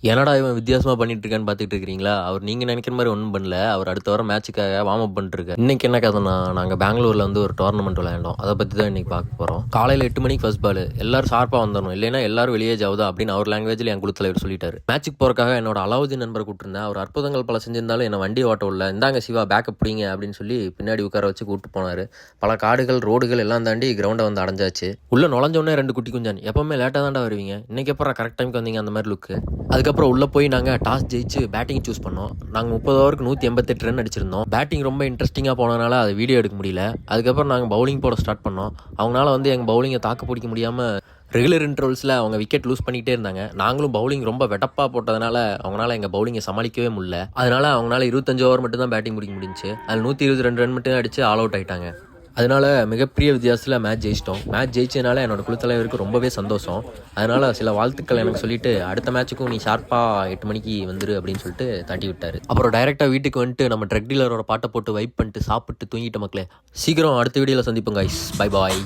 என்னடா இவன் வித்தியாசமா பண்ணிட்டு இருக்கான்னு பார்த்துட்டு இருக்கிறீங்களா? அவர் நீங்க நினைக்கிற மாதிரி ஒன்றும் பண்ணல. அவர் அடுத்த வாரம் மேட்சுக்காக வார்ம் அப் பண்ணிட்டு. இன்னைக்கு என்ன கதைனா, நாங்கள் பெங்களூர்ல வந்து ஒரு டோர்னமெண்ட் விளையாண்டோம். அதை பற்றி தான் இன்னைக்கு பார்க்க போகிறோம். காலையில் 8 மணிக்கு ஃபர்ஸ்ட் பால். எல்லாரும் ஷார்ப்பாக வந்துடணும், இல்லைன்னா எல்லாரும் வெளியே ஜாவுதா அப்படின்னு அவர் லாங்குவேஜில் என் குழு தலைவர் சொல்லிட்டாரு. மேட்சுக்கு போறதுக்காக என்னோட அலாவுதீன் நண்பரை கூப்பிட்டுருந்தேன். அவர் அற்புதங்கள் பல செஞ்சிருந்தாலும் என்ன வண்டி ஓட்ட உள்ள இந்தாங்க சிவா பேக்கப் பிடிங்க அப்படின்னு சொல்லி பின்னாடி உட்கார வச்சு கூப்பிட்டு போனாரு. பல காடுகள் ரோடுகள் எல்லாம் தாண்டி கிரவுண்டை வந்து அடைஞ்சாச்சு. உள்ள நுழைஞ்சோடனே 2 குட்டி குஞ்சான். எப்பவுமே லேட்டாக தாண்டா வருவீங்க, இன்னைக்கு அப்புறம் கரெக்ட் டைமுக்கு வந்தீங்க அந்த மாதிரி லுக்கு. அதுக்கப்புறம் உள்ளே போய் நாங்கள் டாஸ் ஜெயிச்சு பேட்டிங் சூஸ் பண்ணோம். நாங்கள் 30 ஓவருக்கு 188 ரன் அடிச்சிருந்தோம். பேட்டிங் ரொம்ப இன்ட்ரெஸ்டிங்காக போனதுனால அதை வீடியோ எடுக்க முடியல. அதுக்கப்புறம் நாங்கள் பவுலிங் போட ஸ்டார்ட் பண்ணோம். அவங்களால வந்து எங்கள் பவுலிங்கை தாக்கு பிடிக்க முடியாமல் ரெகுலர் இன்டர்வல்ஸில் அவங்க விக்கெட் லூஸ் பண்ணிகிட்டே இருந்தாங்க. நாங்களும் பவுலிங் ரொம்ப வெட்டப்பாக போட்டதுனால அவங்களால எங்கள் பவுலிங்கை சமாளிக்கவே முடியல. அதனால அவங்களால 25 ஓவர் மட்டும் தான் பேட்டிங் பிடிக்க முடிஞ்சிச்சு. அதில் 122 ரன் மட்டும் அடித்து ஆல் அவுட் ஆகிட்டாங்க. அதனால மிகப்பெரிய வித்தியாசத்தில் மேட்ச் ஜெயிச்சிட்டோம். மேட்ச் ஜெயிச்சதுனால என்னோட குழு தலைவருக்கு ரொம்பவே சந்தோஷம். அதனால சில வாழ்த்துக்கள் எனக்கு சொல்லிட்டு அடுத்த மேட்சுக்கும் நீ ஷார்ப்பாக 8 மணிக்கு வந்துரு அப்படின்னு சொல்லிட்டு தாட்டி விட்டாரு. அப்புறம் டைரெக்டாக வீட்டுக்கு வந்துட்டு நம்ம ட்ரக் டீலரோட பாட்டை போட்டு வைப் பண்ணிட்டு சாப்பிட்டு தூங்கிட்ட மக்களே. சீக்கிரம் அடுத்த வீடியோவில் சந்திப்போம் கைஸ். Bye bye.